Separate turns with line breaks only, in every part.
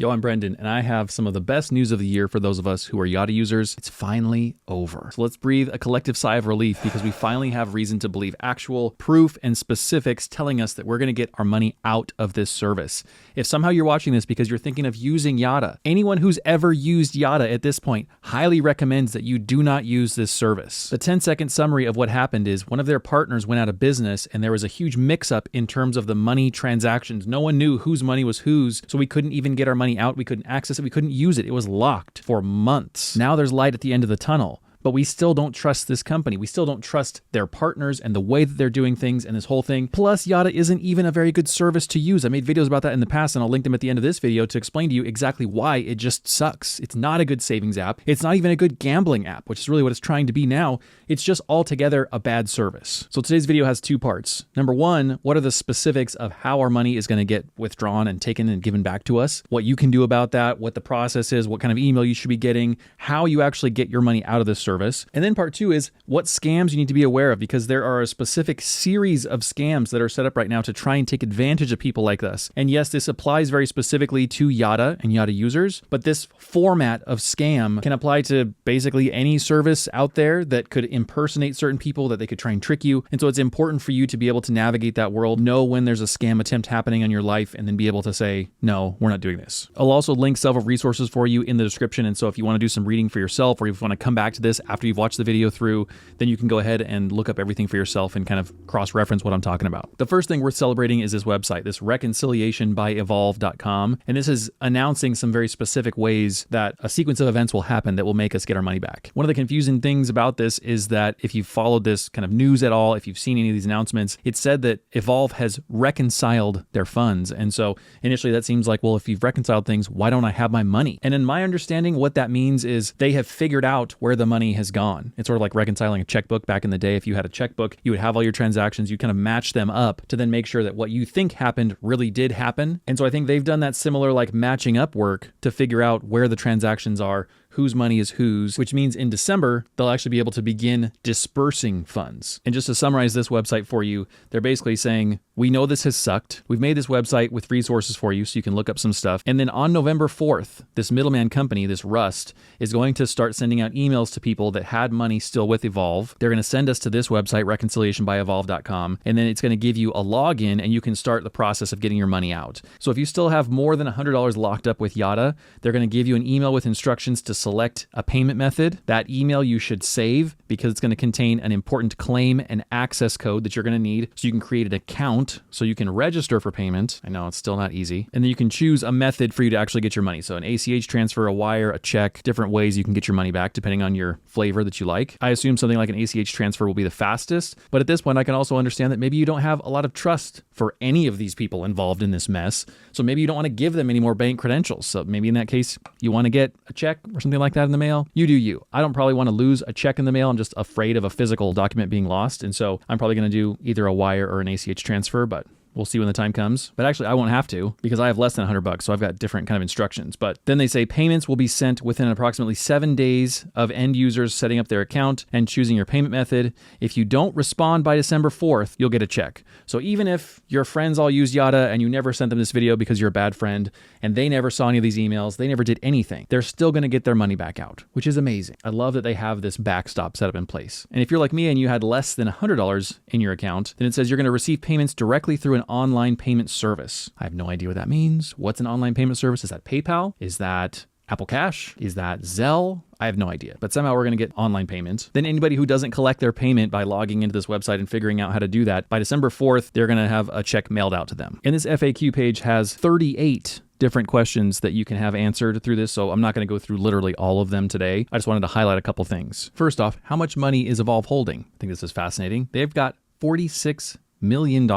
Yo, I'm Brendan, and I have some of the best news of the year for those of us who are Yotta users. It's finally over. So let's breathe a collective sigh of relief because we finally have reason to believe actual proof and specifics telling us that we're going to get our money out of this service. If somehow you're watching this because you're thinking of using Yotta, anyone who's ever used Yotta at this point highly recommends that you do not use this service. The 10-second summary of what happened is one of their partners went out of business and there was a huge mix-up in terms of the money transactions. No one knew whose money was whose, so we couldn't even get our money out. We couldn't access it. We couldn't use it. It was locked for months. Now there's light at the end of the tunnel. But we still don't trust this company. We still don't trust their partners and the way that they're doing things and this whole thing. Plus, Yotta isn't even a very good service to use. I made videos about that in the past, and I'll link them at the end of this video to explain to you exactly why it just sucks. It's not a good savings app. It's not even a good gambling app, which is really what it's trying to be now. It's just altogether a bad service. So today's video has two parts. Number one, what are the specifics of how our money is going to get withdrawn and taken and given back to us? What you can do about that, what the process is, what kind of email you should be getting, how you actually get your money out of this service. And then part two is what scams you need to be aware of, because there are a specific series of scams that are set up right now to try and take advantage of people like us. And yes, this applies very specifically to Yotta and Yotta users, but this format of scam can apply to basically any service out there that could impersonate certain people, that they could try and trick you. And so it's important for you to be able to navigate that world, know when there's a scam attempt happening on your life, and then be able to say, no, we're not doing this. I'll also link several resources for you in the description. And so if you want to do some reading for yourself, or if you want to come back to this after you've watched the video through, then you can go ahead and look up everything for yourself and kind of cross-reference what I'm talking about. The first thing worth celebrating is this website, this reconciliationbyevolve.com. And this is announcing some very specific ways that a sequence of events will happen that will make us get our money back. One of the confusing things about this is that if you've followed this kind of news at all, if you've seen any of these announcements, it said that Evolve has reconciled their funds. And so initially that seems like, well, if you've reconciled things, why don't I have my money? And in my understanding, what that means is they have figured out where the money has gone. It's sort of like reconciling a checkbook back in the day. If you had a checkbook, you would have all your transactions, you kind of match them up to then make sure that what you think happened really did happen. And so I think they've done that similar like matching up work to figure out where the transactions are, whose money is whose, which means in December, they'll actually be able to begin dispersing funds. And just to summarize this website for you, they're basically saying, we know this has sucked. We've made this website with resources for you so you can look up some stuff. And then on November 4th, this middleman company, this Rust, is going to start sending out emails to people that had money still with Evolve. They're going to send us to this website, reconciliationbyevolve.com, and then it's going to give you a login and you can start the process of getting your money out. So if you still have more than $100 locked up with Yotta, they're going to give you an email with instructions to select a payment method. That email you should save because it's going to contain an important claim and access code that you're going to need so you can create an account so you can register for payment. I know it's still not easy. And then you can choose a method for you to actually get your money. So an ACH transfer, a wire, a check, different ways you can get your money back depending on your flavor that you like. I assume something like an ACH transfer will be the fastest, but at this point I can also understand that maybe you don't have a lot of trust for any of these people involved in this mess. So maybe you don't want to give them any more bank credentials. So maybe in that case, you want to get a check or something like that in the mail. You do you. I don't probably want to lose a check in the mail. I'm just afraid of a physical document being lost. And so I'm probably going to do either a wire or an ACH transfer, but we'll see when the time comes. But actually, I won't have to because I have less than $100, so I've got different kind of instructions. But then they say payments will be sent within approximately 7 days of end users setting up their account and choosing your payment method. If you don't respond by December 4th, you'll get a check. So even if your friends all use Yotta and you never sent them this video because you're a bad friend and they never saw any of these emails, they never did anything, they're still going to get their money back out, which is amazing. I love that they have this backstop set up in place. And if you're like me and you had less than $100 in your account, then it says you're going to receive payments directly through an online payment service. I have no idea what that means. What's an online payment service? Is that PayPal? Is that Apple Cash? Is that Zelle? I have no idea, but somehow we're going to get online payment. Then anybody who doesn't collect their payment by logging into this website and figuring out how to do that, by December 4th, they're going to have a check mailed out to them. And this FAQ page has 38 different questions that you can have answered through this, so I'm not going to go through literally all of them today. I just wanted to highlight a couple things. First off, how much money is Evolve holding? I think this is fascinating. They've got $46 million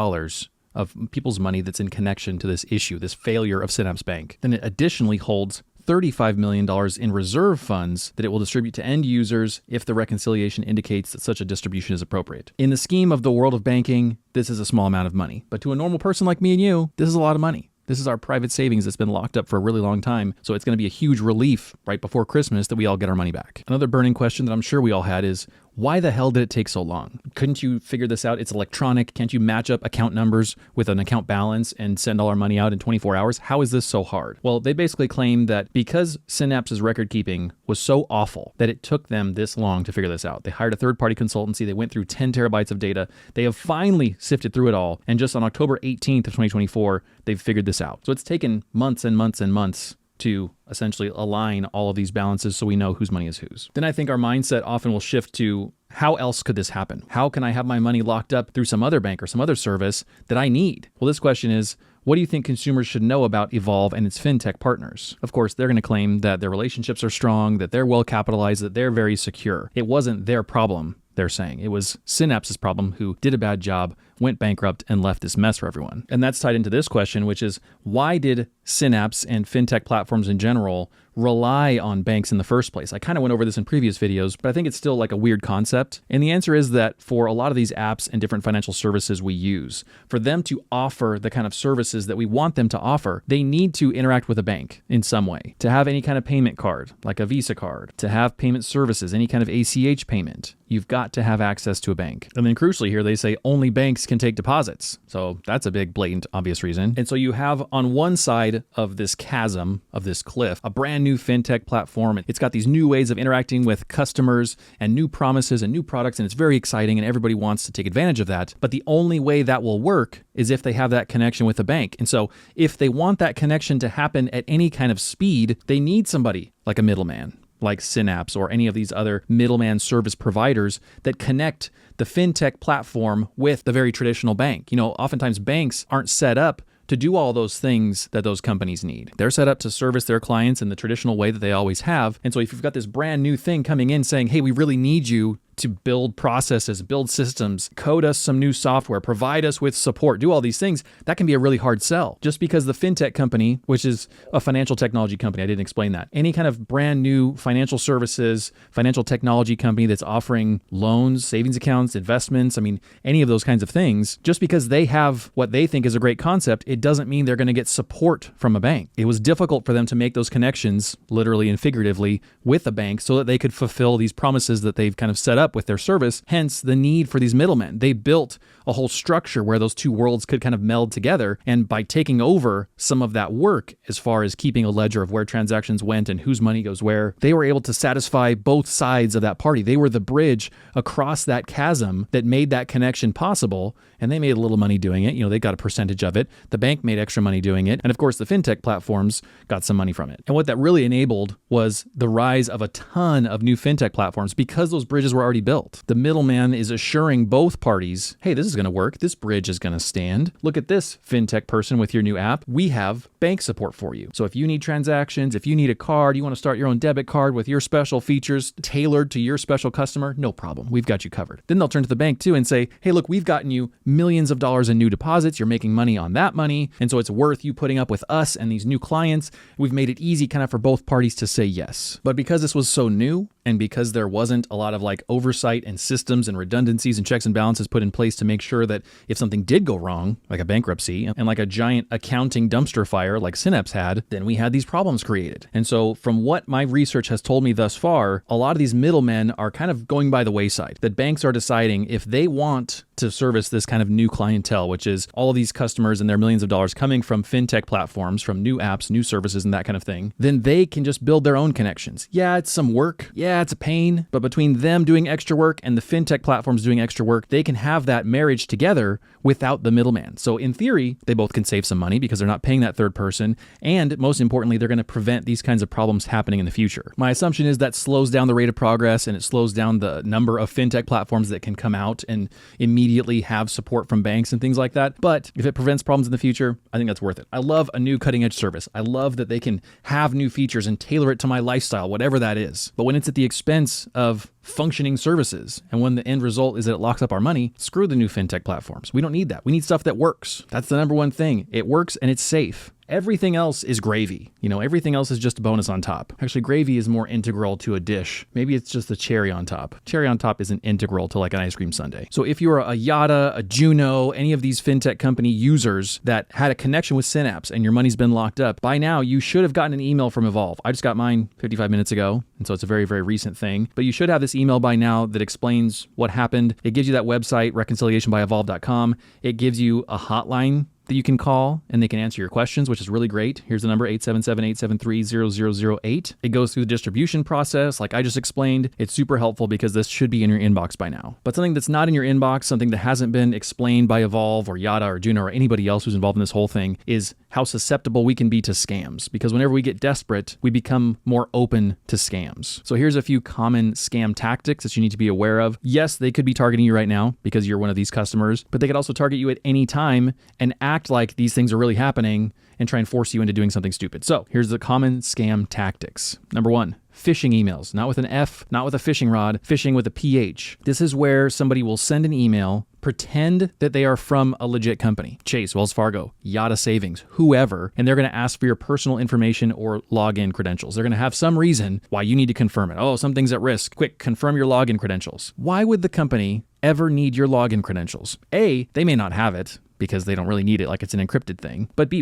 of people's money that's in connection to this issue, this failure of Synapse Bank. Then it additionally holds $35 million in reserve funds that it will distribute to end users if the reconciliation indicates that such a distribution is appropriate. In the scheme of the world of banking, this is a small amount of money. But to a normal person like me and you, this is a lot of money. This is our private savings that's been locked up for a really long time. So it's going to be a huge relief right before Christmas that we all get our money back. Another burning question that I'm sure we all had is, Why the hell did it take so long? Couldn't you figure this out? It's electronic. Can't you match up account numbers with an account balance and send all our money out in 24 hours? How is this so hard? Well, they basically claim that because Synapse's record keeping was so awful that it took them this long to figure this out. They hired a third-party consultancy. They went through 10 terabytes of data. They have finally sifted through it all. And just on October 18th of 2024, they've figured this out. So it's taken months and months and months to essentially align all of these balances so we know whose money is whose. Then I think our mindset often will shift to, how else could this happen? How can I have my money locked up through some other bank or some other service that I need? Well, this question is, what do you think consumers should know about Evolve and its fintech partners? Of course, they're going to claim that their relationships are strong, that they're well capitalized, that they're very secure. It wasn't their problem, they're saying. It was Synapse's problem, who did a bad job, went bankrupt, and left this mess for everyone. And that's tied into this question, which is, why did Synapse and fintech platforms in general rely on banks in the first place? I kind of went over this in previous videos, but I think it's still like a weird concept. And the answer is that for a lot of these apps and different financial services we use, for them to offer the kind of services that we want them to offer, they need to interact with a bank in some way. To have any kind of payment card, like a Visa card, to have payment services, any kind of ACH payment, you've got to have access to a bank. And then crucially here, they say only banks can take deposits. So that's a big, blatant, obvious reason. And so you have on one side of this chasm, of this cliff, a brand new fintech platform. It's got these new ways of interacting with customers and new promises and new products, and it's very exciting, and everybody wants to take advantage of that. But the only way that will work is if they have that connection with a bank. And so if they want that connection to happen at any kind of speed, they need somebody like a middleman, like Synapse or any of these other middleman service providers that connect the fintech platform with the very traditional bank. You know, oftentimes banks aren't set up to do all those things that those companies need. They're set up to service their clients in the traditional way that they always have. And so if you've got this brand new thing coming in saying, hey, we really need you to build processes, build systems, code us some new software, provide us with support, do all these things, that can be a really hard sell. Just because the fintech company, which is a financial technology company, I didn't explain that, any kind of brand new financial services, financial technology company that's offering loans, savings accounts, investments, I mean, any of those kinds of things, just because they have what they think is a great concept, it doesn't mean they're going to get support from a bank. It was difficult for them to make those connections, literally and figuratively, with a bank so that they could fulfill these promises that they've kind of set up with their service, hence the need for these middlemen. They built a whole structure where those two worlds could kind of meld together, and by taking over some of that work as far as keeping a ledger of where transactions went and whose money goes where, they were able to satisfy both sides of that party. They were the bridge across that chasm that made that connection possible, and they made a little money doing it. You know, they got a percentage of it. The bank made extra money doing it, and of course the fintech platforms got some money from it. And what that really enabled was the rise of a ton of new fintech platforms because those bridges were already built. The middleman is assuring both parties, hey, this is going to work. This bridge is going to stand. Look at this fintech person with your new app. We have bank support for you. So if you need transactions, if you need a card, you want to start your own debit card with your special features tailored to your special customer, no problem. We've got you covered. Then they'll turn to the bank too and say, hey, look, we've gotten you millions of dollars in new deposits. You're making money on that money. And so it's worth you putting up with us and these new clients. We've made it easy kind of for both parties to say yes. But because this was so new, and because there wasn't a lot of like oversight and systems and redundancies and checks and balances put in place to make sure that if something did go wrong, like a bankruptcy and like a giant accounting dumpster fire like Synapse had, then we had these problems created. And so from what my research has told me thus far, a lot of these middlemen are kind of going by the wayside. That banks are deciding if they want to service this kind of new clientele, which is all of these customers and their millions of dollars coming from fintech platforms, from new apps, new services, and that kind of thing, then they can just build their own connections. Yeah, it's some work. Yeah, it's a pain. But between them doing extra work and the fintech platforms doing extra work, they can have that marriage together without the middleman. So in theory, they both can save some money because they're not paying that third person. And most importantly, they're going to prevent these kinds of problems happening in the future. My assumption is that slows down the rate of progress and it slows down the number of fintech platforms that can come out and immediately have support from banks and things like that. But if it prevents problems in the future, I think that's worth it. I love a new cutting edge service. I love that they can have new features and tailor it to my lifestyle, whatever that is. But when it's at the expense of functioning services, and when the end result is that it locks up our money, screw the new fintech platforms. We don't need that. We need stuff that works. That's the number one thing. It works and it's safe. Everything else is gravy. Everything else is just a bonus on top. Actually, gravy is more integral to a dish. Maybe it's just the cherry on top. Cherry on top isn't integral to like an ice cream sundae. So if you're a Yotta, a Juno, any of these fintech company users that had a connection with Synapse and your money's been locked up, by now you should have gotten an email from Evolve. I just got mine 55 minutes ago, and so it's a very, very recent thing. But you should have this email by now that explains what happened. It gives you that website, reconciliationbyevolve.com. It gives you a hotline that you can call and they can answer your questions, which is really great. Here's the number, 877-873-0008. It goes through the distribution process like I just explained. It's super helpful because this should be in your inbox by now. But something that's not in your inbox, something that hasn't been explained by Evolve or Yotta or Juno or anybody else who's involved in this whole thing is how susceptible we can be to scams. Because whenever we get desperate, we become more open to scams. So here's a few common scam tactics that you need to be aware of. Yes, they could be targeting you right now because you're one of these customers, but they could also target you at any time and act like these things are really happening and try and force you into doing something stupid. So here's the common scam tactics. Number one, phishing emails, not with an F, not with a fishing rod, phishing with a PH. This is where somebody will send an email, pretend that they are from a legit company, Chase, Wells Fargo, Yotta Savings, whoever, and they're going to ask for your personal information or login credentials. They're going to have some reason why you need to confirm it. Oh, something's at risk. Quick, confirm your login credentials. Why would the company ever need your login credentials? A, they may not have it because they don't really need it, like it's an encrypted thing. But B,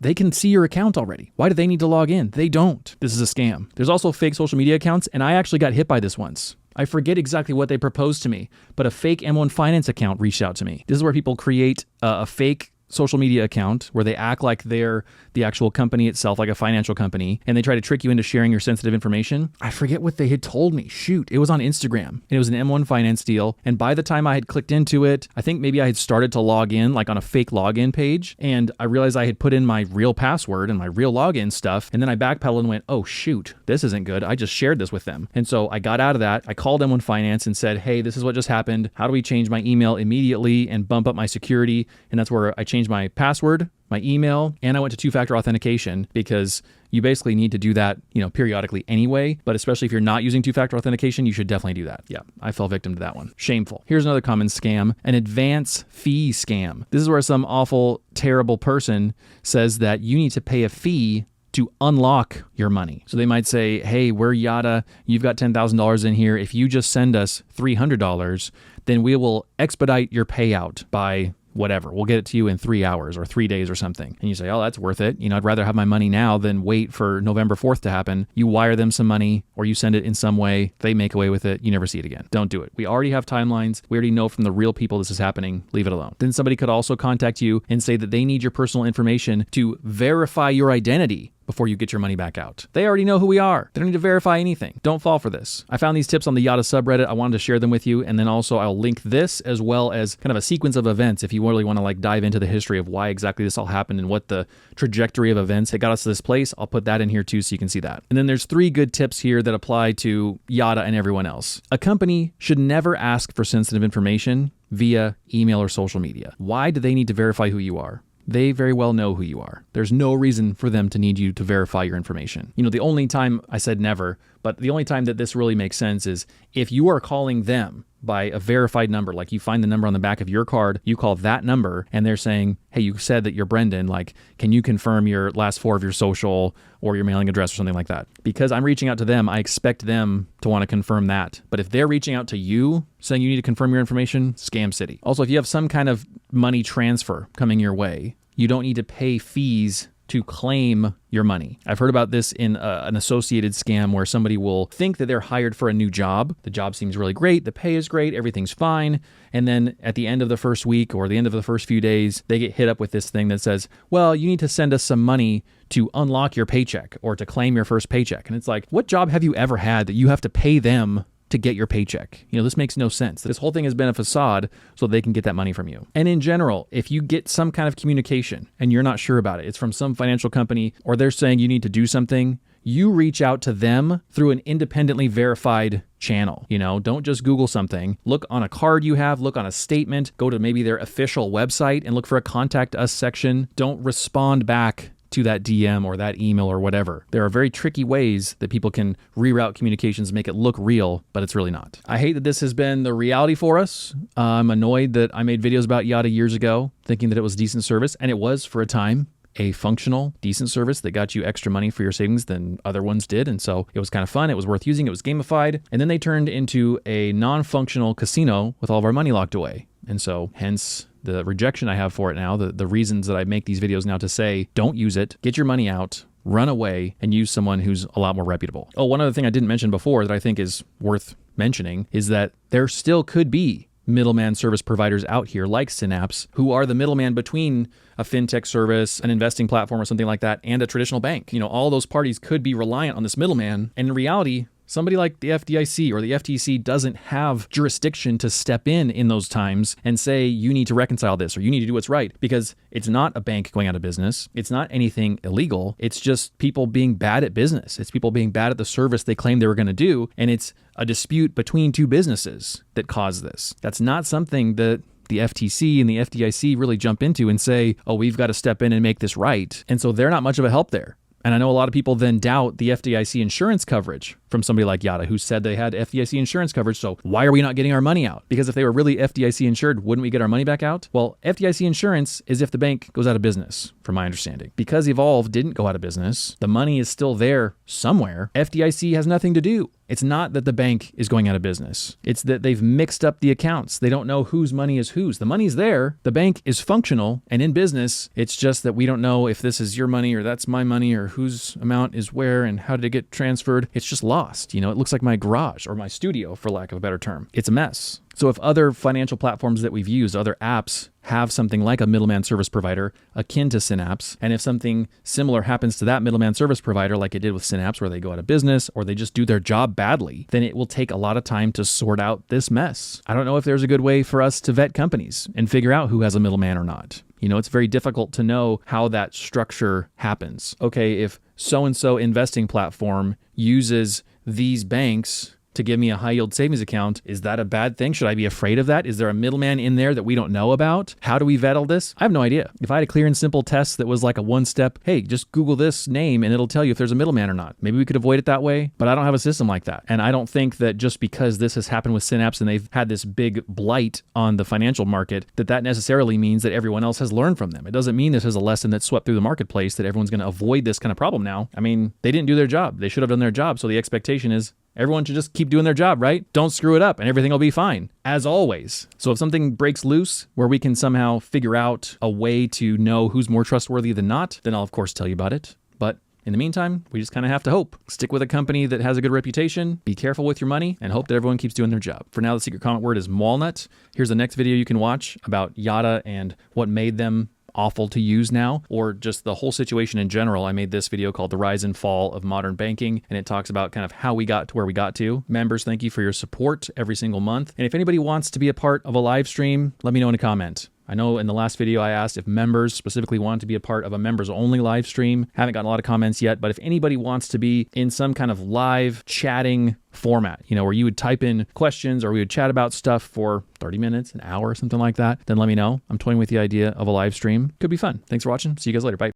they can see your account already. Why do they need to log in? They don't. This is a scam. There's also fake social media accounts, and I actually got hit by this once. I forget exactly what they proposed to me, but a fake M1 Finance account reached out to me. This is where people create a fake social media account where they act like they're the actual company itself, like a financial company, and they try to trick you into sharing your sensitive information. I forget what they had told me. Shoot, it was on Instagram. And it was an M1 Finance deal. And by the time I had clicked into it, I think maybe I had started to log in like on a fake login page. And I realized I had put in my real password and my real login stuff. And then I backpedaled and went, oh shoot, this isn't good. I just shared this with them. And so I got out of that. I called M1 Finance and said, hey, this is what just happened. How do we change my email immediately and bump up my security? And that's where I changed my password, my email, and I went to two-factor authentication because you basically need to do that, periodically anyway, but especially if you're not using two-factor authentication, you should definitely do that. Yeah, I fell victim to that one. Shameful. Here's another common scam, an advance fee scam. This is where some awful, terrible person says that you need to pay a fee to unlock your money. So they might say, hey, we're Yotta, you've got $10,000 in here. If you just send us $300, then we will expedite your payout by whatever. We'll get it to you in 3 hours or 3 days or something. And you say, oh, that's worth it. I'd rather have my money now than wait for November 4th to happen. You wire them some money or you send it in some way. They make away with it. You never see it again. Don't do it. We already have timelines. We already know from the real people this is happening. Leave it alone. Then somebody could also contact you and say that they need your personal information to verify your identity before you get your money back out. They already know who we are. They don't need to verify anything. Don't fall for this. I found these tips on the Yotta subreddit. I wanted to share them with you. And then also I'll link this as well as kind of a sequence of events if you really want to dive into the history of why exactly this all happened and what the trajectory of events that got us to this place. I'll put that in here too so you can see that. And then there's 3 good tips here that apply to Yotta and everyone else. A company should never ask for sensitive information via email or social media. Why do they need to verify who you are? They very well know who you are. There's no reason for them to need you to verify your information. The only time I said never, but the only time that this really makes sense is if you are calling them by a verified number, like you find the number on the back of your card, you call that number and they're saying, hey, you said that you're Brendan, can you confirm your last 4 of your social or your mailing address or something like that? Because I'm reaching out to them, I expect them to want to confirm that. But if they're reaching out to you saying you need to confirm your information, scam city. Also, if you have some kind of money transfer coming your way, you don't need to pay fees to claim your money. I've heard about this in an associated scam where somebody will think that they're hired for a new job. The job seems really great. The pay is great. Everything's fine. And then at the end of the first week or the end of the first few days, they get hit up with this thing that says, well, you need to send us some money to unlock your paycheck or to claim your first paycheck. And it's like, what job have you ever had that you have to pay them to get your paycheck? This makes no sense. This whole thing has been a facade so they can get that money from you. And in general, if you get some kind of communication and you're not sure about it, it's from some financial company or they're saying you need to do something, you reach out to them through an independently verified channel. Don't just Google something. Look on a card you have, look on a statement, go to maybe their official website and look for a contact us section. Don't respond back to that DM or that email or whatever. There are very tricky ways that people can reroute communications, make it look real, but it's really not. I hate that this has been the reality for us. I'm annoyed that I made videos about Yotta years ago, thinking that it was decent service, and it was for a time. a functional, decent service that got you extra money for your savings than other ones did. And so it was kind of fun. It was worth using. It was gamified. And then they turned into a non-functional casino with all of our money locked away. And so hence the rejection I have for it now, the reasons that I make these videos now to say, don't use it, get your money out, run away, and use someone who's a lot more reputable. Oh, one other thing I didn't mention before that I think is worth mentioning is that there still could be middleman service providers out here like Synapse who are the middleman between a fintech service, an investing platform or something like that, and a traditional bank. All those parties could be reliant on this middleman. And in reality, somebody like the FDIC or the FTC doesn't have jurisdiction to step in those times and say, you need to reconcile this or you need to do what's right, because it's not a bank going out of business. It's not anything illegal. It's just people being bad at business. It's people being bad at the service they claimed they were going to do. And it's a dispute between two businesses that caused this. That's not something that the FTC and the FDIC really jump into and say, oh, we've got to step in and make this right. And so they're not much of a help there. And I know a lot of people then doubt the FDIC insurance coverage from somebody like Yotta, who said they had FDIC insurance coverage. So why are we not getting our money out? Because if they were really FDIC insured, wouldn't we get our money back out? Well, FDIC insurance is if the bank goes out of business, from my understanding. Because Evolve didn't go out of business, the money is still there somewhere. FDIC has nothing to do. It's not that the bank is going out of business. It's that they've mixed up the accounts. They don't know whose money is whose. The money's there. The bank is functional and in business. It's just that we don't know if this is your money or that's my money or whose amount is where and how did it get transferred. It's just lost. It looks like my garage or my studio, for lack of a better term. It's a mess. So if other financial platforms that we've used, other apps, have something like a middleman service provider akin to Synapse, and if something similar happens to that middleman service provider like it did with Synapse, where they go out of business or they just do their job badly, then it will take a lot of time to sort out this mess. I don't know if there's a good way for us to vet companies and figure out who has a middleman or not. It's very difficult to know how that structure happens. Okay, if so-and-so investing platform uses these banks to give me a high yield savings account, is that a bad thing? Should I be afraid of that? Is there a middleman in there that we don't know about? How do we vet all this? I have no idea. If I had a clear and simple test that was like a one-step, hey, just Google this name and it'll tell you if there's a middleman or not. Maybe we could avoid it that way, but I don't have a system like that. And I don't think that just because this has happened with Synapse and they've had this big blight on the financial market, that necessarily means that everyone else has learned from them. It doesn't mean this is a lesson that swept through the marketplace, that everyone's going to avoid this kind of problem now. I mean, they didn't do their job. They should have done their job. So the expectation is everyone should just keep doing their job, right? Don't screw it up and everything will be fine, as always. So if something breaks loose where we can somehow figure out a way to know who's more trustworthy than not, then I'll of course tell you about it. But in the meantime, we just kind of have to hope. Stick with a company that has a good reputation, be careful with your money, and hope that everyone keeps doing their job. For now, the secret comment word is walnut. Here's the next video you can watch about Yotta and what made them awful to use now, or just the whole situation in general. I made this video called The Rise and Fall of Modern Banking, and it talks about kind of how we got to where we got to. Members, thank you for your support every single month. And if anybody wants to be a part of a live stream, let me know in a comment. I know in the last video I asked if members specifically want to be a part of a members only live stream. Haven't gotten a lot of comments yet, but if anybody wants to be in some kind of live chatting format, where you would type in questions or we would chat about stuff for 30 minutes, an hour, something like that, then let me know. I'm toying with the idea of a live stream. Could be fun. Thanks for watching. See you guys later. Bye.